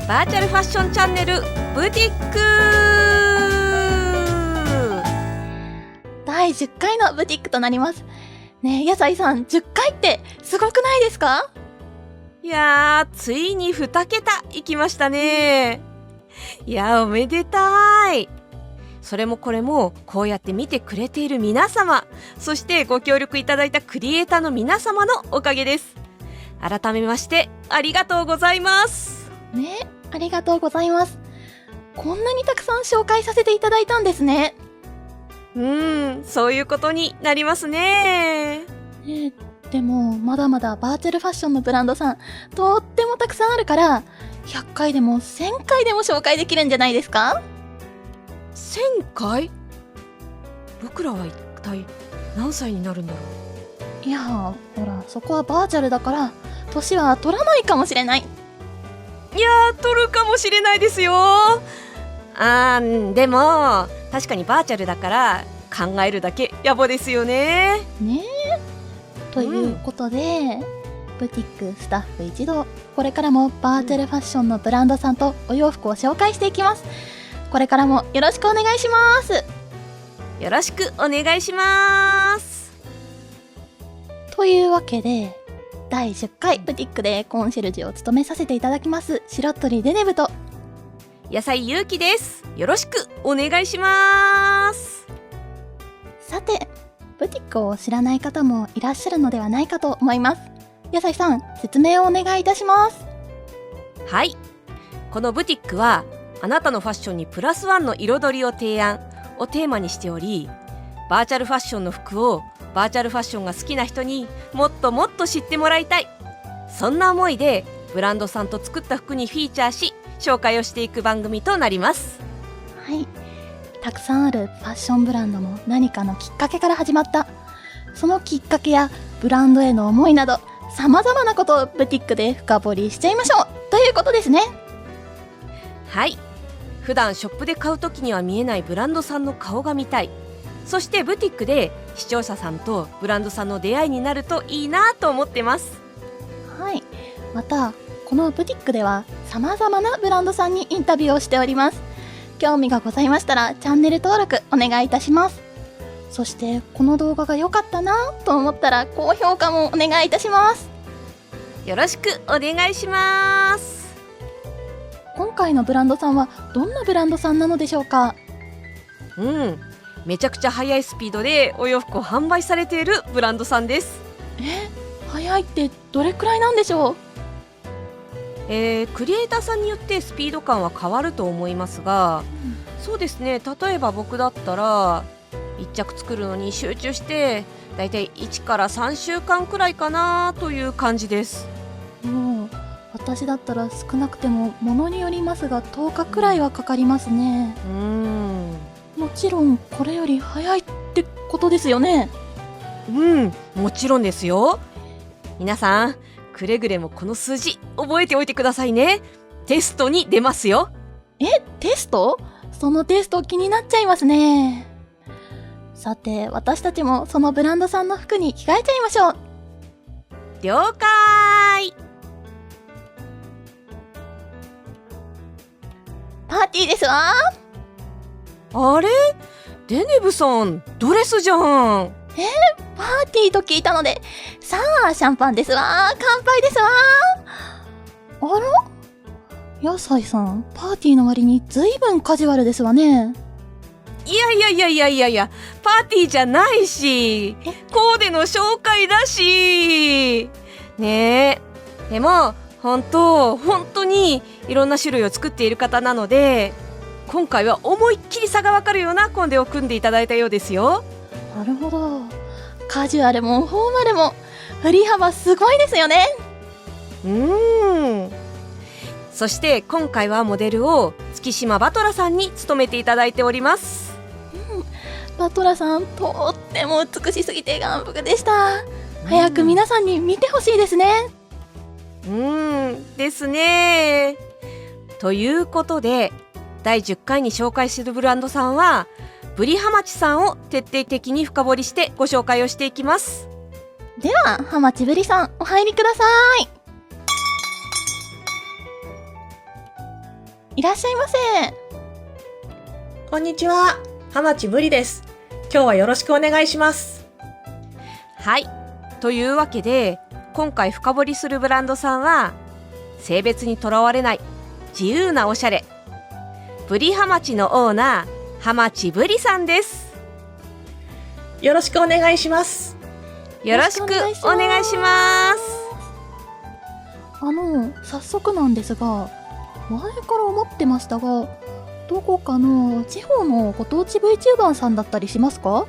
バーチャルファッションチャンネルブティック。第10回のブティックとなりますね。野菜さん、10回ってすごくないですか？いやー、ついに2桁いきましたね。いやー、おめでたい。それもこれもこうやって見てくれている皆様、そしてご協力いただいたクリエイターの皆様のおかげです。改めましてありがとうございますね。ありがとうございます。こんなにたくさん紹介させていただいたんですね。そういうことになりますね。でもまだまだバーチャルファッションのブランドさんとってもたくさんあるから、100回でも1000回でも紹介できるんじゃないですか？1000回？僕らは一体何歳になるんだろう。いやー、ほら、そこはバーチャルだから年は取らないかもしれない。いやー、取るかもしれないですよ。でも確かにバーチャルだから考えるだけ野暮ですよね。ねえ。ということで、ブティックスタッフ一同、これからもバーチャルファッションのブランドさんとお洋服を紹介していきます。これからもよろしくお願いします。よろしくお願いします。というわけで、第10回ブティックでコンシェルジュを務めさせていただきます白鳥デネブと野菜ゆうきです。よろしくお願いします。さて、ブティックを知らない方もいらっしゃるのではないかと思います。野菜さん、説明をお願いいたします。はい、このブティックはあなたのファッションにプラスワンの彩りを提案をテーマにしており、バーチャルファッションの服をバーチャルファッションが好きな人にもっともっと知ってもらいたい、そんな思いでブランドさんと作った服にフィーチャーし紹介をしていく番組となります。はい、たくさんあるファッションブランドも何かのきっかけから始まった。そのきっかけやブランドへの思いなど様々なことをブティックで深掘りしちゃいましょうということですね。はい、普段ショップで買うときには見えないブランドさんの顔が見たい、そしてブティックで視聴者さんとブランドさんの出会いになるといいなと思ってます。はい、またこのブティックでは様々なブランドさんにインタビューをしております。興味がございましたらチャンネル登録お願いいたします。そしてこの動画が良かったなと思ったら高評価もお願いいたします。よろしくお願いします。今回のブランドさんはどんなブランドさんなのでしょうか？めちゃくちゃ速いスピードでお洋服を販売されているブランドさんです。速いってどれくらいなんでしょう？クリエイターさんによってスピード感は変わると思いますが、そうですね、例えば僕だったら1着作るのに集中してだいたい1から3週間くらいかなという感じです。私だったら少なくてもものによりますが10日くらいはかかりますね。もちろんこれより早いってことですよね？もちろんですよ。皆さんくれぐれもこの数字覚えておいてくださいね。テストに出ますよ。テスト？そのテスト気になっちゃいますね。さて、私たちもそのブランドさんの服に着替えちゃいましょう。了解。パーティーですわ。あれ？デネブさんドレスじゃん。パーティーと聞いたので、さあシャンパンですわ。乾杯ですわ。あら？野菜さん、パーティーの割にずいぶんカジュアルですわね。いや、パーティーじゃないし、コーデの紹介だしね。でも本当にいろんな種類を作っている方なので、今回は思いっきり差がわかるようなコーデを組んでいただいたようですよ。なるほど。カジュアルもフォーマルも振り幅すごいですよね。そして今回はモデルを月島バトラさんに務めていただいております。バトラさんとっても美しすぎて眼福でした。早く皆さんに見てほしいですね。ですね。ということで第10回に紹介するブランドさんはブリハマチさんを徹底的に深掘りしてご紹介をしていきます。ではハマチブリさん、お入りください。いらっしゃいませ。こんにちは、浜地ぶりです。今日はよろしくお願いします。はい。というわけで、今回深掘りするブランドさんは、性別にとらわれない自由なおしゃれ、ブリハマチのオーナー、浜地ぶりさんです。よろしくお願いします。よろしくお願いします。早速なんですが、前から思ってましたが、どこかの地方のご当地 VTuber さんだったりしますか？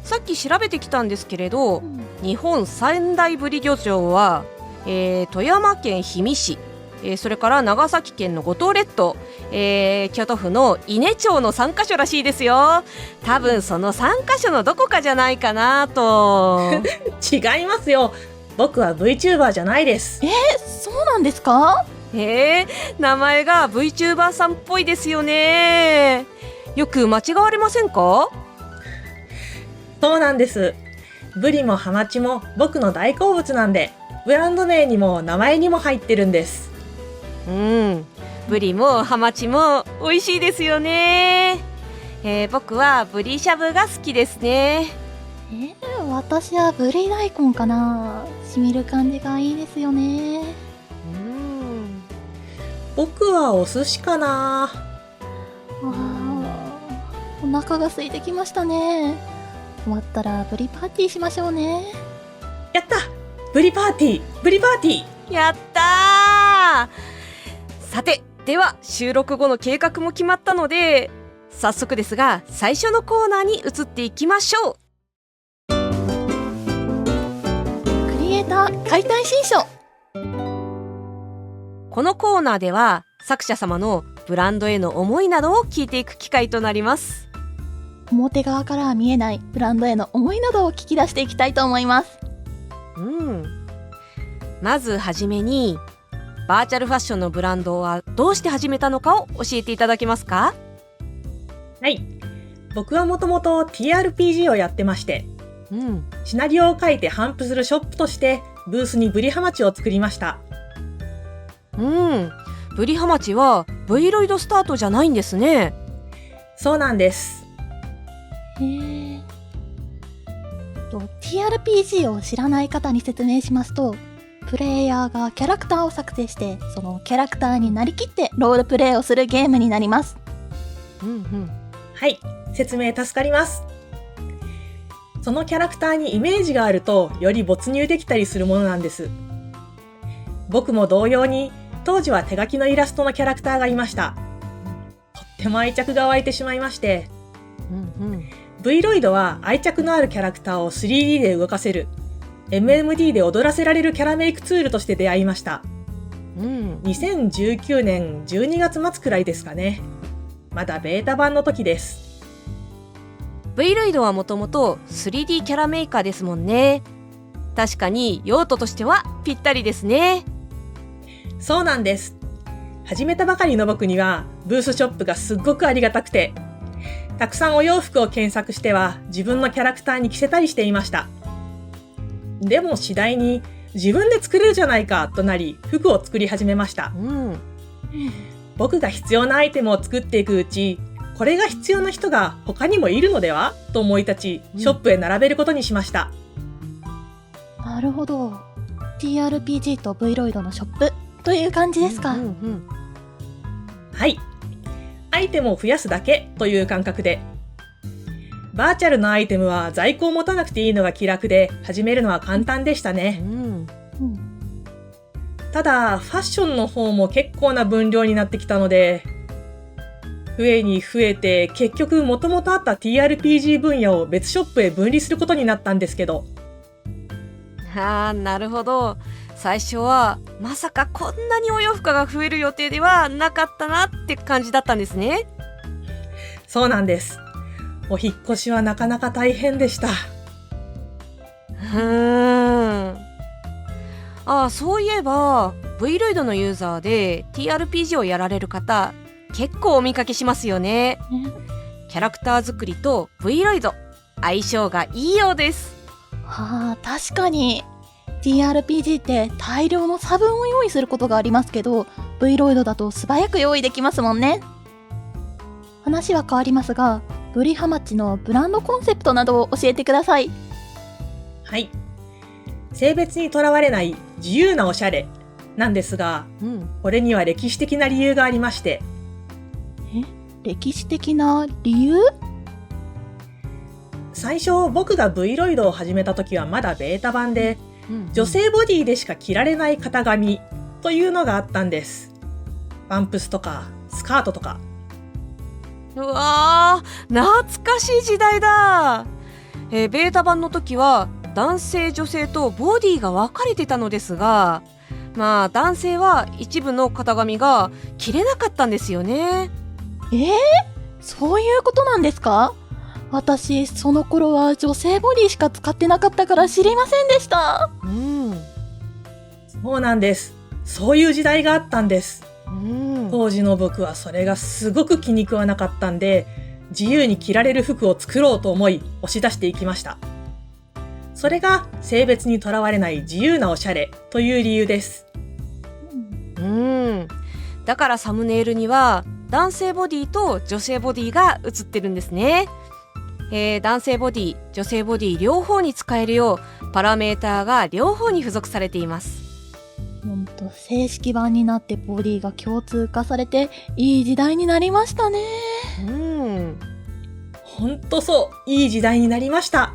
さっき調べてきたんですけれど、日本三大ブリ漁場は、富山県氷見市、それから長崎県の五島列島、京都府の伊根町の3カ所らしいですよ。多分その3カ所のどこかじゃないかなと。違いますよ。僕は VTuber じゃないです。そうなんですか？名前が VTuber さんっぽいですよね。よく間違われませんか？そうなんです。ブリもハマチも僕の大好物なんで、ブランド名にも名前にも入ってるんです。ブリもハマチも美味しいですよね。僕はブリしゃぶが好きですね。私はブリ大根かな。しみる感じがいいですよね。僕はお寿司かな。お腹が空いてきましたね。終わったらブリパーティーしましょうね。やった！ブリパーティー！ブリパーティー！やったー！さて、では収録後の計画も決まったので、早速ですが最初のコーナーに移っていきましょう。クリエイター解体新書。このコーナーでは作者様のブランドへの思いなどを聞いていく機会となります。表側からは見えないブランドへの思いなどを聞き出していきたいと思います。まずはじめに、バーチャルファッションのブランドはどうして始めたのかを教えていただけますか？はい。僕はもともと TRPG をやってまして、シナリオを書いて頒布するショップとしてブースにブリハマチを作りました。ブリハマチは V ロイドスタートじゃないんですね。そうなんです。TRPG を知らない方に説明しますと、プレイヤーがキャラクターを作成して、そのキャラクターになりきってロールプレイをするゲームになります。はい、説明助かります。そのキャラクターにイメージがあるとより没入できたりするものなんです。僕も同様に当時は手書きのイラストのキャラクターがいました。とっても愛着が湧いてしまいまして、V ロイドは愛着のあるキャラクターを 3D で動かせる MMD で踊らせられるキャラメイクツールとして出会いました。2019年12月末くらいですかね。まだベータ版の時です。V ロイドはもともと 3D キャラメーカーですもんね。確かに用途としてはぴったりですね。そうなんです。始めたばかりの僕にはブースショップがすっごくありがたくて、たくさんお洋服を検索しては自分のキャラクターに着せたりしていました。でも次第に自分で作れるじゃないかとなり、服を作り始めました。僕が必要なアイテムを作っていくうち、これが必要な人が他にもいるのではと思い立ち、ショップへ並べることにしました。なるほど。TRPG と V ロイドのショップという感じですか。はい。アイテムを増やすだけという感覚で。バーチャルのアイテムは在庫を持たなくていいのが気楽で、始めるのは簡単でしたね。ただ、ファッションの方も結構な分量になってきたので、増えに増えて結局元々あった TRPG 分野を別ショップへ分離することになったんですけど。なるほど。最初はまさかこんなにお洋服が増える予定ではなかったなって感じだったんですね。そうなんです。お引っ越しはなかなか大変でした。そういえば V ロイドのユーザーで TRPG をやられる方結構お見かけしますよね。キャラクター作りと V ロイド相性がいいようです。確かに TRPG って大量の差分を用意することがありますけど、V ロイドだと素早く用意できますもんね。話は変わりますが、ブリハマチのブランドコンセプトなどを教えてください。はい。性別にとらわれない自由なおしゃれなんですが、これには歴史的な理由がありまして。歴史的な理由？最初僕が V ロイドを始めた時はまだベータ版で、女性ボディでしか着られない型紙というのがあったんです。パンプスとかスカートとか。うわー、懐かしい時代だ。ベータ版の時は男性女性とボディが分かれてたのですが、まあ男性は一部の型紙が着れなかったんですよね。そういうことなんですか？私その頃は女性ボディしか使ってなかったから知りませんでした。そうなんです。そういう時代があったんです。当時の僕はそれがすごく気に食わなかったんで、自由に着られる服を作ろうと思い押し出していきました。それが性別にとらわれない自由なおしゃれという理由です。だからサムネイルには男性ボディと女性ボディが写ってるんですね。男性ボディ、女性ボディ両方に使えるようパラメーターが両方に付属されています。正式版になってボディが共通化されていい時代になりましたね。ほんとそう、いい時代になりました。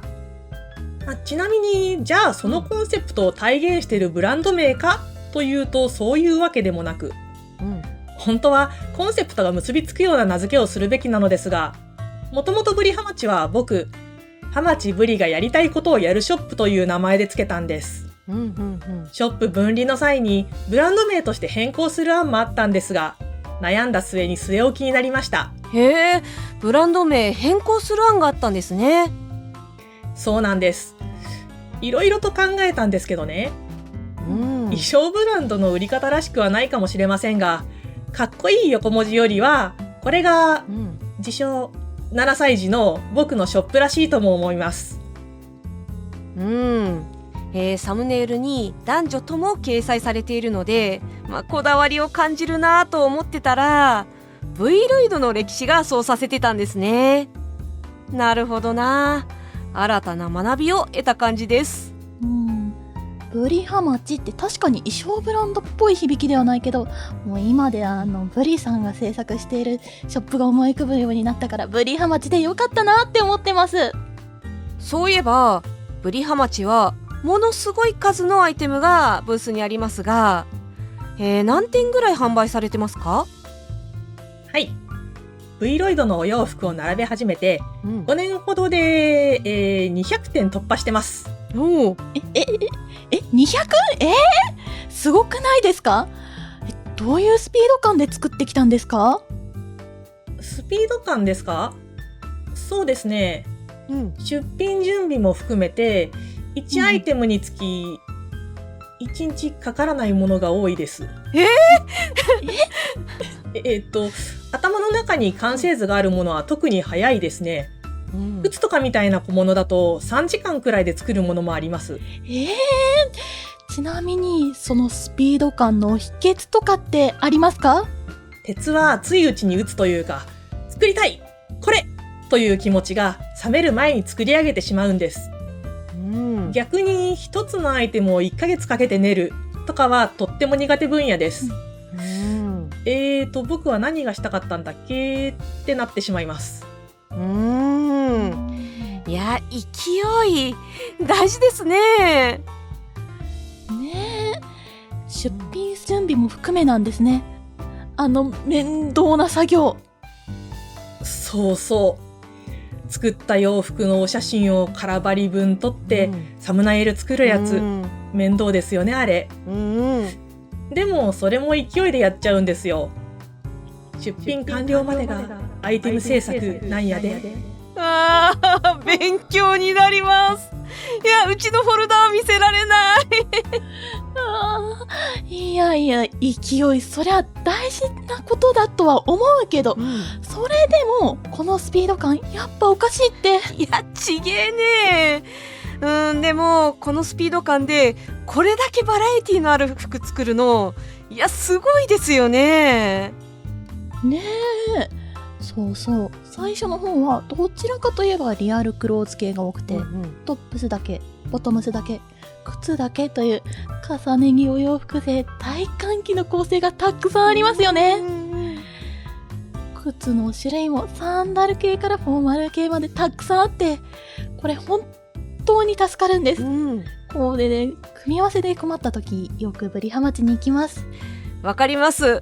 ちなみに、じゃあそのコンセプトを体現しているブランド名かというと、そういうわけでもなく、本当はコンセプトが結びつくような名付けをするべきなのですが、もともとブリハマチは僕、ハマチブリがやりたいことをやるショップという名前でつけたんです。ショップ分離の際にブランド名として変更する案もあったんですが、悩んだ末に据え置きになりました。ブランド名変更する案があったんですね。そうなんです。いろいろと考えたんですけどね、衣装ブランドの売り方らしくはないかもしれませんが、かっこいい横文字よりはこれが自称7歳児の僕のショップらしいとも思います。サムネイルに男女とも掲載されているので、こだわりを感じるなと思ってたら V ロイドの歴史がそうさせてたんですね。なるほどな、新たな学びを得た感じです。ブリハマチって確かに衣装ブランドっぽい響きではないけど、もう今ではブリさんが制作しているショップが思い浮かぶようになったから、ブリハマチでよかったなって思ってます。そういえばブリハマチはものすごい数のアイテムがブースにありますが、何点ぐらい販売されてますか？はい、V ロイドのお洋服を並べ始めて5年ほどで、200点突破してます。200？ すごくないですか？どういうスピード感で作ってきたんですか？スピード感ですか？そうですね、出品準備も含めて1アイテムにつき1日かからないものが多いです。頭の中に完成図があるものは特に早いですね。靴とかみたいな小物だと3時間くらいで作るものもあります。ちなみにそのスピード感の秘訣とかってありますか？鉄は熱いうちに打つというか、作りたいこれという気持ちが冷める前に作り上げてしまうんです。逆に一つのアイテムを1ヶ月かけて練るとかはとっても苦手分野です。僕は何がしたかったんだっけってなってしまいます。いや、勢い大事ですね。出品準備も含めなんですね。面倒な作業。そうそう、作った洋服のお写真を空張り分撮って、サムネイル作るやつ、面倒ですよねあれ。でもそれも勢いでやっちゃうんですよ。出品完了までがアイテム制作なんやで。勉強になります。いや、うちのフォルダは見せられないいやいや、勢いそりゃ大事なことだとは思うけど、それでもこのスピード感やっぱおかしいって。いや、ちげえね。でもこのスピード感でこれだけバラエティのある服作るの、いやすごいですよね。ねえ、そうそう、最初の方はどちらかといえばリアルクローズ系が多くて、トップスだけ、ボトムスだけ、靴だけという重ね着お洋服で大歓喜の構成がたくさんありますよね。靴の種類もサンダル系からフォーマル系までたくさんあって、これ本当に助かるんです。これで組み合わせで困った時、よくブリハ町に行きます。わかります。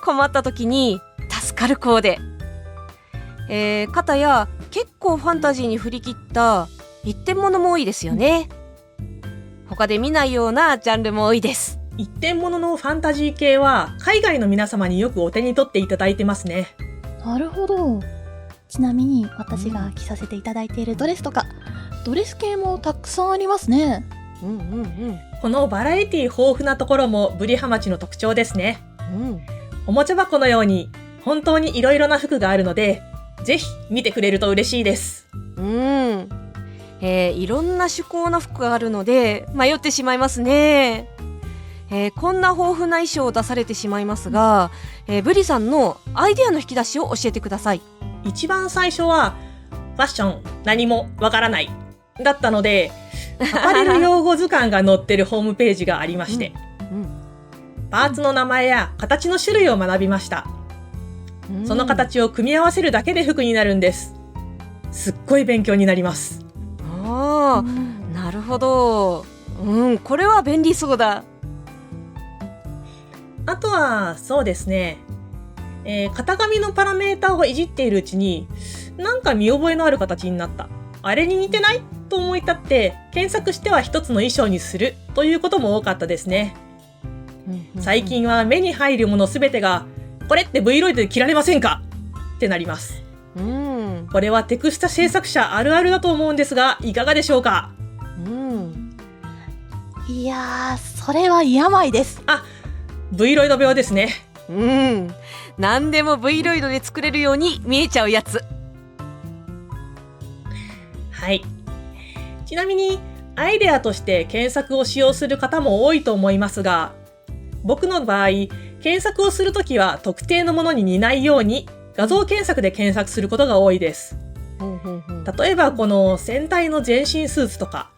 困った時に助かるコーデ。方や結構ファンタジーに振り切った一点物も多いですよね。他で見ないようなジャンルも多いです。一点物のファンタジー系は海外の皆様によくお手に取っていただいてますね。なるほど。ちなみに私が着させていただいているドレスとか、ドレス系もたくさんありますね。このバラエティ豊富なところもブリハ町の特徴ですね。おもちゃ箱のように本当にいろいろな服があるので、ぜひ見てくれると嬉しいです。いろんな趣向な服があるので迷ってしまいますね。こんな豊富な衣装を出されてしまいますが、ブリさんのアイデアの引き出しを教えてください。一番最初はファッション何もわからないだったので、アパレル用語図鑑が載ってるホームページがありまして、パーツの名前や形の種類を学びました。その形を組み合わせるだけで服になるんです。すっごい勉強になります。なるほど。これは便利そうだ。あとはそうですね、型紙のパラメーターをいじっているうちに、なんか見覚えのある形になった、あれに似てないと思い立って検索しては一つの衣装にするということも多かったですね。最近は目に入るものすべてが、これって V ロイドで着られませんかってなります。これはテクスタ制作者あるあるだと思うんですが、いかがでしょうか。いやー、それは病です。V ロイド病ですね。何でも V ロイドで作れるように見えちゃうやつ。はい。ちなみにアイデアとして検索を使用する方も多いと思いますが、僕の場合、検索をするときは特定のものに似ないように画像検索で検索することが多いです。例えばこの戦隊の全身スーツとか、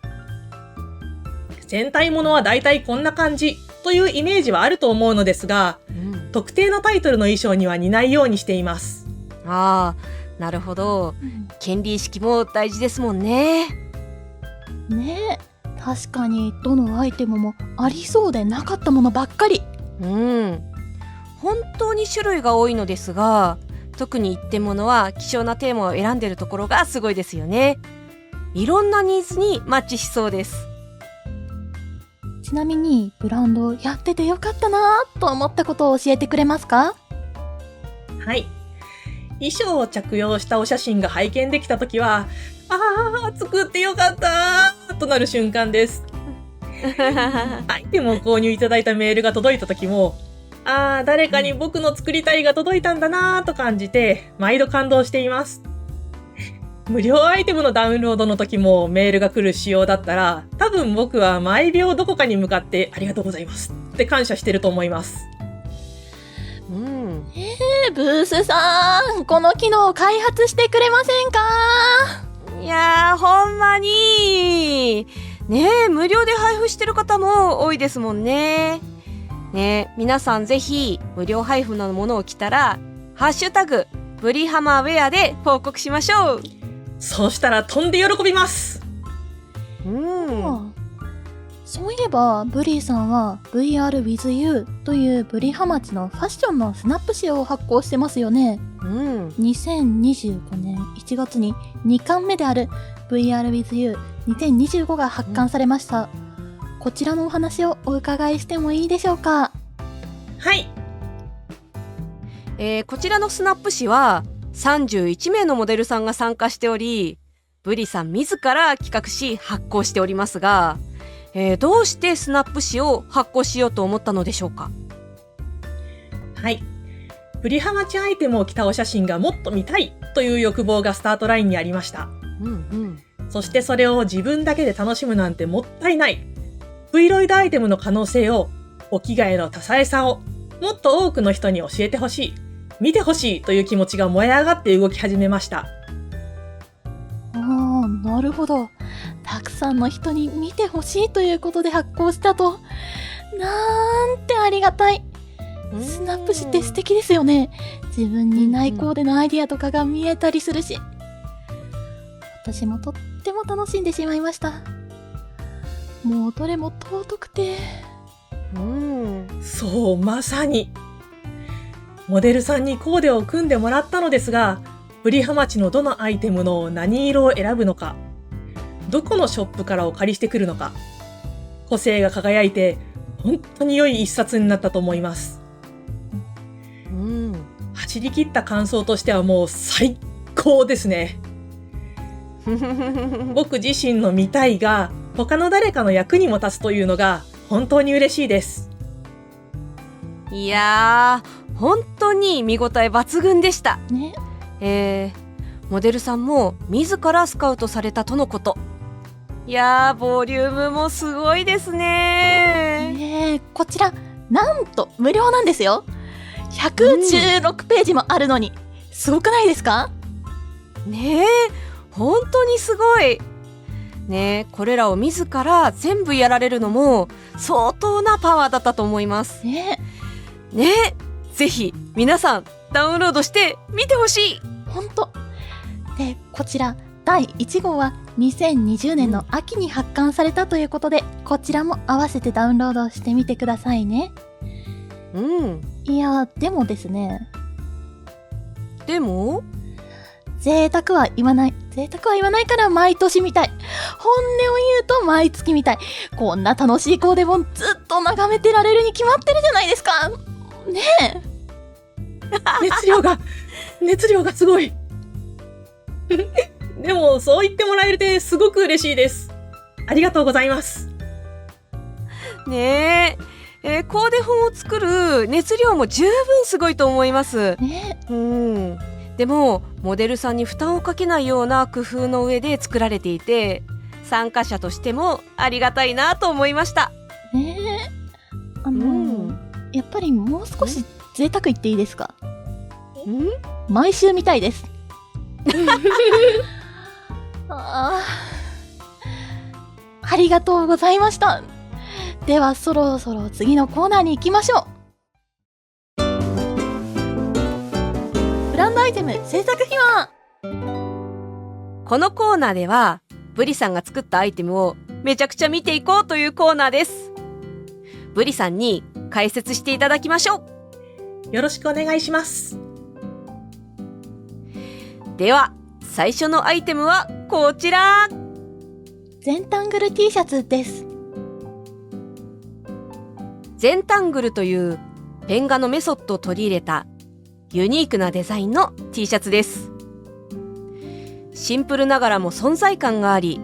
戦隊ものはだいたいこんな感じというイメージはあると思うのですが、特定のタイトルの衣装には似ないようにしています。なるほど。権利意識も大事ですもんね。ねえ、確かにどのアイテムもありそうでなかったものばっかり。本当に種類が多いのですが、特に一点物は希少なテーマを選んでいるところがすごいですよね。いろんなニーズにマッチしそうです。ちなみにブランドやっててよかったなぁと思ったことを教えてくれますか？はい。衣装を着用したお写真が拝見できたときは、作ってよかったーとなる瞬間です。アイテムを購入いただいたメールが届いたときも、誰かに僕の作りたいが届いたんだなーと感じて、毎度感動しています。無料アイテムのダウンロードの時もメールが来る仕様だったら、多分僕は毎秒どこかに向かってありがとうございますって感謝してると思います。ブースさん、この機能開発してくれませんか？いやー、ほんまにね、無料で配布してる方も多いですもんね。皆さんぜひ無料配布のものを着たらハッシュタグブリハマウェアで報告しましょう。そうしたら飛んで喜びます。そういえばブリーさんは VR with you というブリハマチのファッションのスナップ紙を発行してますよね。2025年1月に2巻目である VR with you 2025が発刊されました。こちらのお話をお伺いしてもいいでしょうか？はい。こちらのスナップ紙は31名のモデルさんが参加しており、ブリさん自ら企画し発行しておりますが、どうしてスナップ紙を発行しようと思ったのでしょうか？はい。ブリハマチアイテムを着たお写真がもっと見たいという欲望がスタートラインにありました。そしてそれを自分だけで楽しむなんてもったいない。V ロイドアイテムの可能性を、お着替えの多彩さを、もっと多くの人に教えてほしい、見てほしいという気持ちが燃え上がって動き始めました。なるほど。たくさんの人に見てほしいということで発行したと。なんてありがたい。スナップ紙って素敵ですよね。自分にないコーデのアイディアとかが見えたりするし。私もとっても楽しんでしまいました。もうどれも尊くて。そう、まさに。モデルさんにコーデを組んでもらったのですが、ブリハマチのどのアイテムの何色を選ぶのか、どこのショップからお借りしてくるのか、個性が輝いて本当に良い一冊になったと思います。走り切った感想としてはもう最高ですね。僕自身の見たいが他の誰かの役にも立つというのが本当に嬉しいです。いやー、本当に見応え抜群でしたね。モデルさんも自らスカウトされたとのこと。いやー、ボリュームもすごいですね。こちらなんと無料なんですよ。116ページもあるのに、すごくないですか？ねえ、本当にすごいね。これらを自ら全部やられるのも相当なパワーだったと思いますね。ぜひ皆さんダウンロードして見てほしい。本当で、こちら第1号は2020年の秋に発刊されたということで、こちらも合わせてダウンロードしてみてくださいね。いや、でもですね。でも贅沢は言わないから毎年見たい。本音を言うと毎月見たい。こんな楽しいコーデ本ずっと眺めてられるに決まってるじゃないですか。ねえ。熱量がすごい。でもそう言ってもらえてすごく嬉しいです。ありがとうございます。ねえ、コーデ本を作る熱量も十分すごいと思います。でもモデルさんに負担をかけないような工夫の上で作られていて、参加者としてもありがたいなと思いました。やっぱりもう少し贅沢言っていいですか？毎週見たいです。ありがとうございました。ではそろそろ次のコーナーに行きましょう。ブランドアイテム制作秘話。このコーナーではブリさんが作ったアイテムをめちゃくちゃ見ていこうというコーナーです。ブリさんに解説していただきましょう。よろしくお願いします。では最初のアイテムはこちら。ゼンタングル T シャツです。ゼンタングルというペン画のメソッドを取り入れたユニークなデザインの T シャツです。シンプルながらも存在感があり、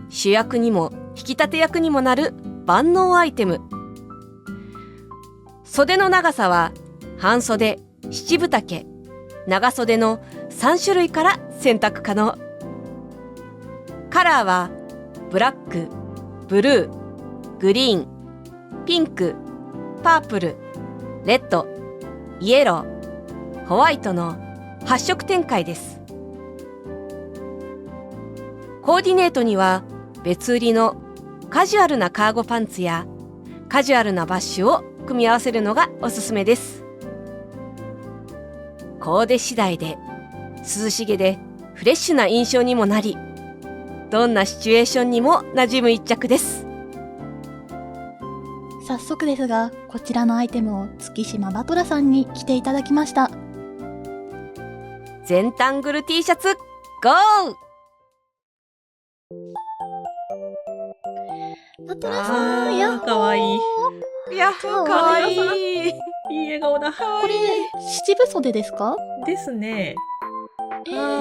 主役にも引き立て役にもなる万能アイテム。袖の長さは半袖、七分丈、長袖の3種類から選択可能。カラーはブラック、ブルー、グリーン、ピンク、パープル、レッド、イエロー、ホワイトの8色展開です。コーディネートには別売りのカジュアルなカーゴパンツやカジュアルなバッシュを組み合わせるのがおすすめです。コーデ次第で涼しげでフレッシュな印象にもなり、どんなシチュエーションにも馴染む一着です。早速ですが、こちらのアイテムを月島バトラさんに着ていただきました。ゼンタングル T シャツゴー。バトラさん、やっほー。かわいい。いや、かわいい。いい笑顔だ。これ七分袖ですか？ですね。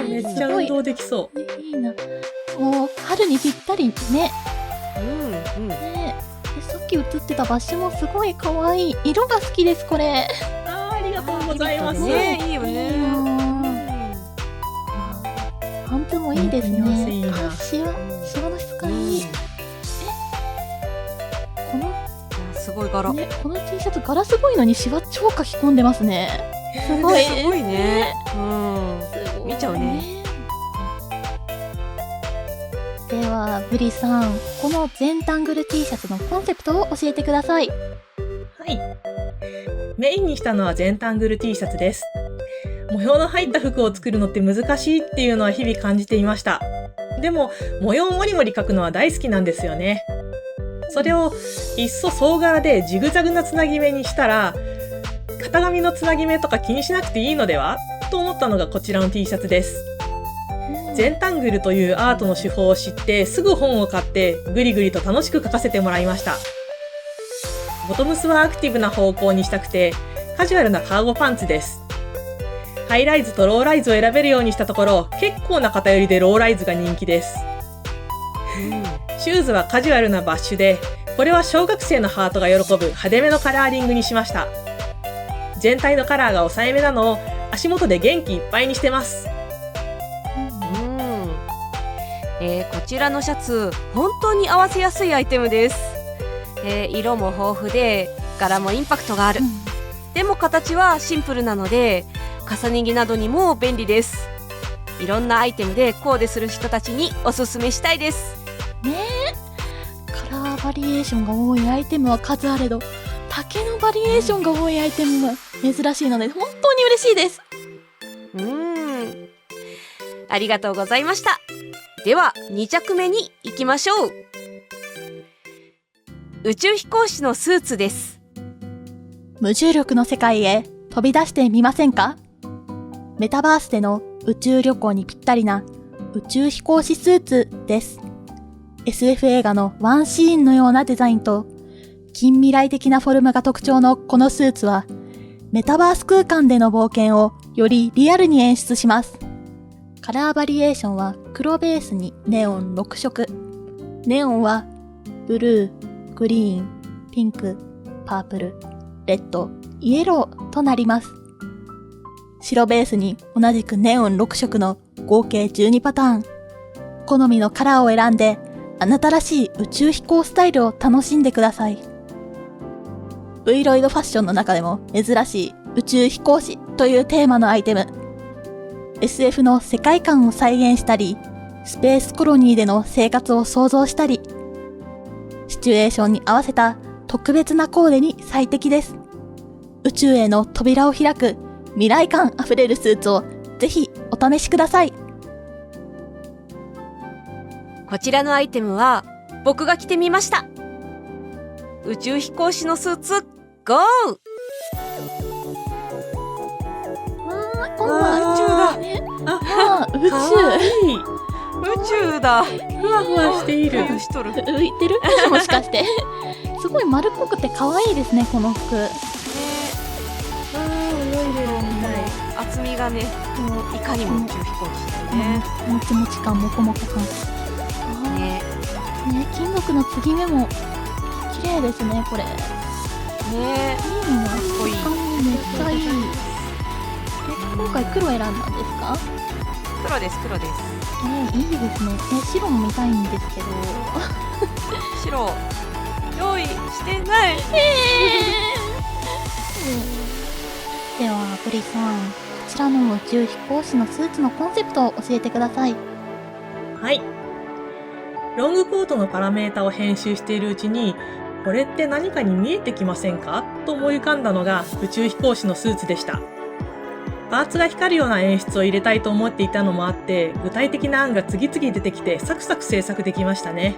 めっちゃ運動できそう。いいな。もう春にぴったりね。ね、さっき映ってたバッシュもすごい可愛い。色が好きですこれ。ありがとうございます。いいよね。パンツもいいですね。本当にいいなあ、シワの質感いい。このすごい柄。ね、この T シャツ柄すごいのにシワ超書き込んでますね。すごい。すごいね。うん。すごい見ちゃうね。ではブリさん、このゼンタングル T シャツのコンセプトを教えてください。はい。メインにしたのはゼンタングル T シャツです。模様の入った服を作るのって難しいっていうのは日々感じていました。でも、模様をもりもり描くのは大好きなんですよね。それをいっそ総柄でジグザグなつなぎ目にしたら、型紙のつなぎ目とか気にしなくていいのではと思ったのがこちらの T シャツです。ゼンタングルというアートの手法を知ってすぐ本を買ってグリグリと楽しく描かせてもらいました。ボトムスはアクティブな方向にしたくてカジュアルなカーゴパンツです。ハイライズとローライズを選べるようにしたところ結構な偏りでローライズが人気です。シューズはカジュアルなバッシュで、これは小学生のハートが喜ぶ派手めのカラーリングにしました。全体のカラーが抑えめなのを足元で元気いっぱいにしてます。こちらのシャツ本当に合わせやすいアイテムです。色も豊富で柄もインパクトがある。でも形はシンプルなので重ね着などにも便利です。いろんなアイテムでコーデする人たちにおすすめしたいです。ねえ、カラーバリエーションが多いアイテムは数あれど、丈のバリエーションが多いアイテムは珍しいので本当に嬉しいです。ありがとうございました。では2着目に行きましょう。宇宙飛行士のスーツです。無重力の世界へ飛び出してみませんか？メタバースでの宇宙旅行にぴったりな宇宙飛行士スーツです。SF 映画のワンシーンのようなデザインと近未来的なフォルムが特徴のこのスーツはメタバース空間での冒険をよりリアルに演出します。カラーバリエーションは黒ベースにネオン6色。ネオンはブルー、グリーン、ピンク、パープル、レッド、イエローとなります。白ベースに同じくネオン6色の合計12パターン。好みのカラーを選んであなたらしい宇宙飛行スタイルを楽しんでください。Vロイドファッションの中でも珍しい宇宙飛行士というテーマのアイテム。SF の世界観を再現したり、スペースコロニーでの生活を想像したり、シチュエーションに合わせた特別なコーデに最適です。宇宙への扉を開く未来感あふれるスーツをぜひお試しください。こちらのアイテムは僕が着てみました。宇宙飛行士のスーツ、ゴー！今度は宇宙だ。宇かわいい。宇宙だ。ふわふわしている。しとる。浮いてるもしかして。すごい丸っこくて可愛いですね、この服。泳いでるみたい。厚みがね、いかにも宇宙飛行士だよね。もちもち感、もこもこ感。ね、金属の継ぎ目も綺麗ですね、これ。ね、いいな、かっこいい。めっちゃいい。今回黒選んだんですか？黒です、黒です。いいですね。白も見たいんですけど。白用意してない。ではブリさん、こちらの宇宙飛行士のスーツのコンセプトを教えてください。はい。ロングコートのパラメータを編集しているうちに、これって何かに見えてきませんかと思い浮かんだのが宇宙飛行士のスーツでした。パーツが光るような演出を入れたいと思っていたのもあって、具体的な案が次々出てきてサクサク制作できましたね。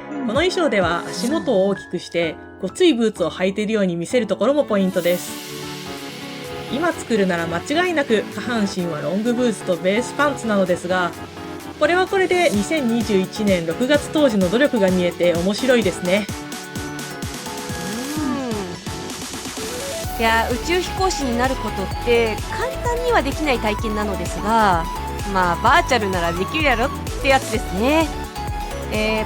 この衣装では足元を大きくしてごついブーツを履いているように見せるところもポイントです。今作るなら間違いなく下半身はロングブーツとベースパンツなのですが、これはこれで2021年6月当時の努力が見えて面白いですね。いや、宇宙飛行士になることって簡単にはできない体験なのですが、まあバーチャルならできるやろってやつですね。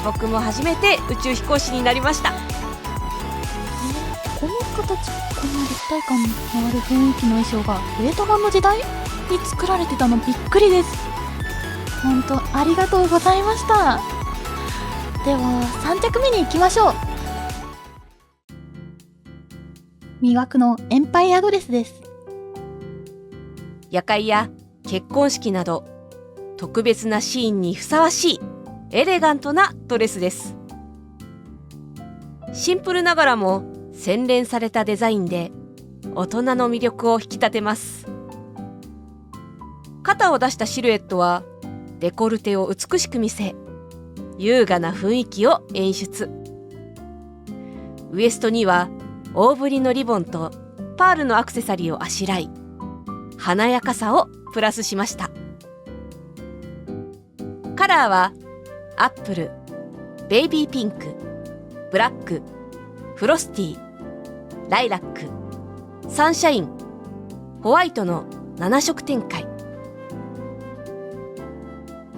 僕も初めて宇宙飛行士になりました。この形、この立体感のある雰囲気の衣装がウェイトガンの時代に作られてたのびっくりです。本当ありがとうございました。では3着目に行きましょう。魅惑のエンパイアドレスです。夜会や結婚式など特別なシーンにふさわしいエレガントなドレスです。シンプルながらも洗練されたデザインで大人の魅力を引き立てます。肩を出したシルエットはデコルテを美しく見せ、優雅な雰囲気を演出。ウエストには大ぶりのリボンとパールのアクセサリーをあしらい、華やかさをプラスしました。カラーはアップル、ベイビーピンク、ブラック、フロスティ、ライラック、サンシャイン、ホワイトの7色展開。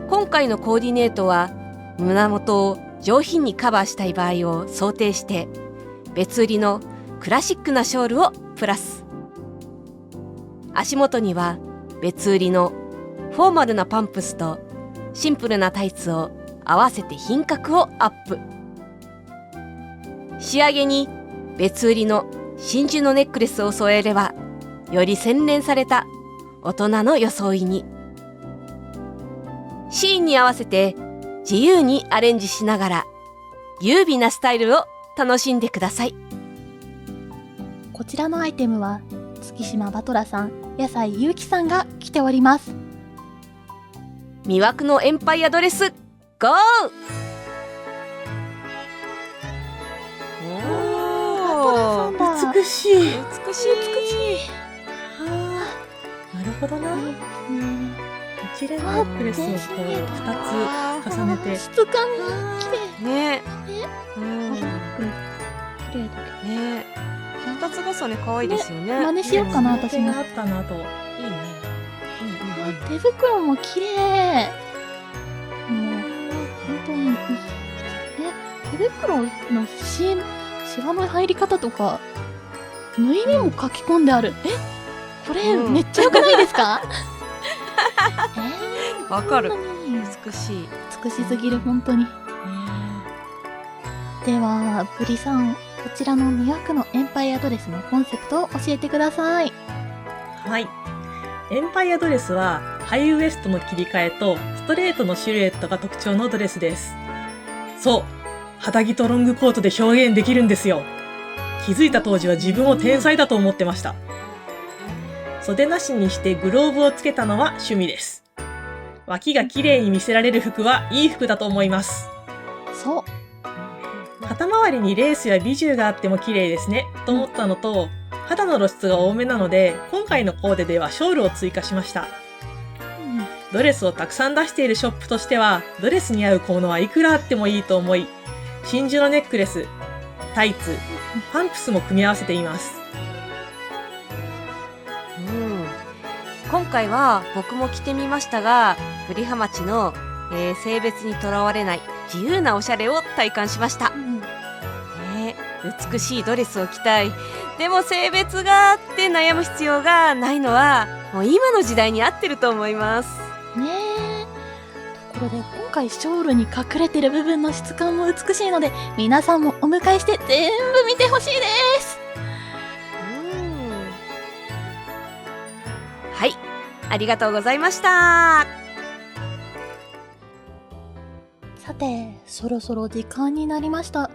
今回のコーディネートは胸元を上品にカバーしたい場合を想定して別売りのクラシックなショールをプラス。足元には別売りのフォーマルなパンプスとシンプルなタイツを合わせて品格をアップ。仕上げに別売りの真珠のネックレスを添えればより洗練された大人の装いに。シーンに合わせて自由にアレンジしながら優美なスタイルを楽しんでください。こちらのアイテムは月島バトラさん、野菜ゆうきさんが着ております。魅惑のエンパイアドレス、ゴー！バトラさんだ。美しい。美しい。はあ、なるほどな。一連のネックレスをこう2つ重ねて。質感が綺麗。ねバラック綺麗だけど。ね二つ重ね可愛いですよね。真似しようかな、私も。があったなと。いいね。手袋も綺麗。もう本当に手袋のシワの入り方とか縫い目も書き込んである。これ、めっちゃ良くないですか？わかる。こんなに美しい。美しすぎる、本当に。ではブリさん、こちらの魅惑のエンパイアドレスのコンセプトを教えてください。はい。エンパイアドレスはハイウエストの切り替えとストレートのシルエットが特徴のドレスです。そう、肌着とロングコートで表現できるんですよ。気づいた当時は自分を天才だと思ってました。袖なしにしてグローブをつけたのは趣味です。脇が綺麗に見せられる服はいい服だと思います。そう。肩周りにレースやビジュがあっても綺麗ですねと思ったのと、肌の露出が多めなので今回のコーデではショールを追加しました。ドレスをたくさん出しているショップとしてはドレスに合う小物はいくらあってもいいと思い、真珠のネックレス、タイツ、パンプスも組み合わせています。今回は僕も着てみましたが、ブリハ町の、性別にとらわれない自由なおしゃれを体感しました。美しいドレスを着たい、でも性別がって悩む必要がないのはもう今の時代に合ってると思いますね。ところで今回ショールに隠れてる部分の質感も美しいので、皆さんもお迎えして全部見てほしいです。はい、ありがとうございました。さて、そろそろ時間になりました。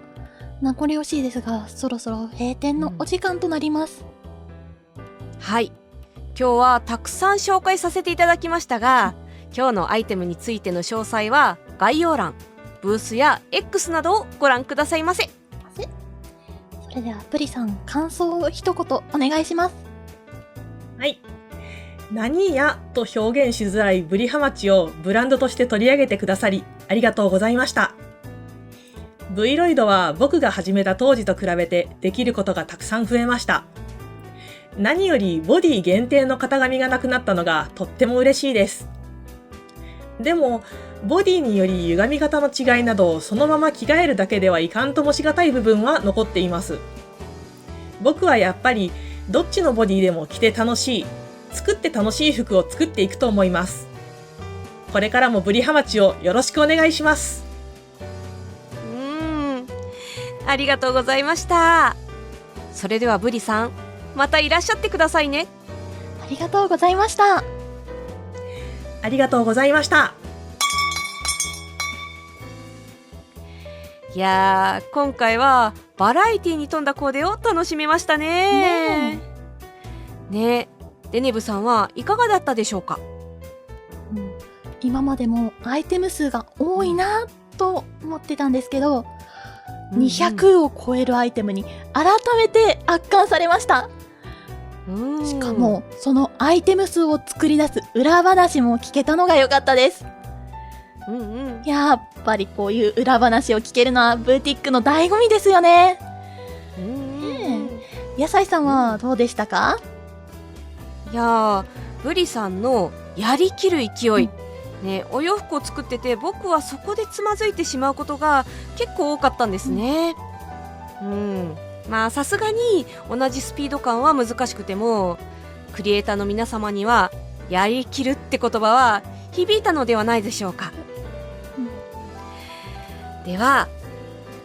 名残惜しいですが、そろそろ閉店のお時間となります。はい、今日はたくさん紹介させていただきましたが、今日のアイテムについての詳細は概要欄、ブースや X などをご覧くださいませ。それではプリさん、感想を一言お願いします。はい。何やと表現しづらいブリハ町をブランドとして取り上げてくださりありがとうございました。Vロイドは僕が始めた当時と比べてできることがたくさん増えました。何よりボディ限定の型紙がなくなったのがとっても嬉しいです。でも、ボディにより歪み方の違いなどそのまま着替えるだけではいかんともしがたい部分は残っています。僕はやっぱりどっちのボディでも着て楽しい、作って楽しい服を作っていくと思います。これからもブリハマチをよろしくお願いします。ありがとうございました。それではブリさん、またいらっしゃってくださいね。ありがとうございました。ありがとうございました。いやー、今回はバラエティに富んだコーデを楽しめましたね。ね、デネブさんはいかがだったでしょうか？今までもアイテム数が多いなと思ってたんですけど、200を超えるアイテムに改めて圧巻されました。しかもそのアイテム数を作り出す裏話も聞けたのが良かったです。やっぱりこういう裏話を聞けるのはブティックの醍醐味ですよね。野菜さんはどうでしたか？いやー、ブリさんのやりきる勢い、お洋服を作ってて僕はそこでつまずいてしまうことが結構多かったんですね。まあさすがに同じスピード感は難しくても、クリエイターの皆様にはやりきるって言葉は響いたのではないでしょうか。では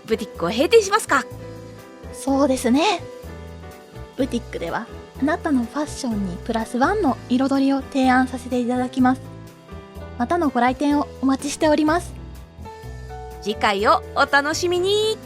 ブティックを閉店しますか。そうですね。ブティックではあなたのファッションにプラスワンの彩りを提案させていただきます。またのご来店をお待ちしております。次回をお楽しみに。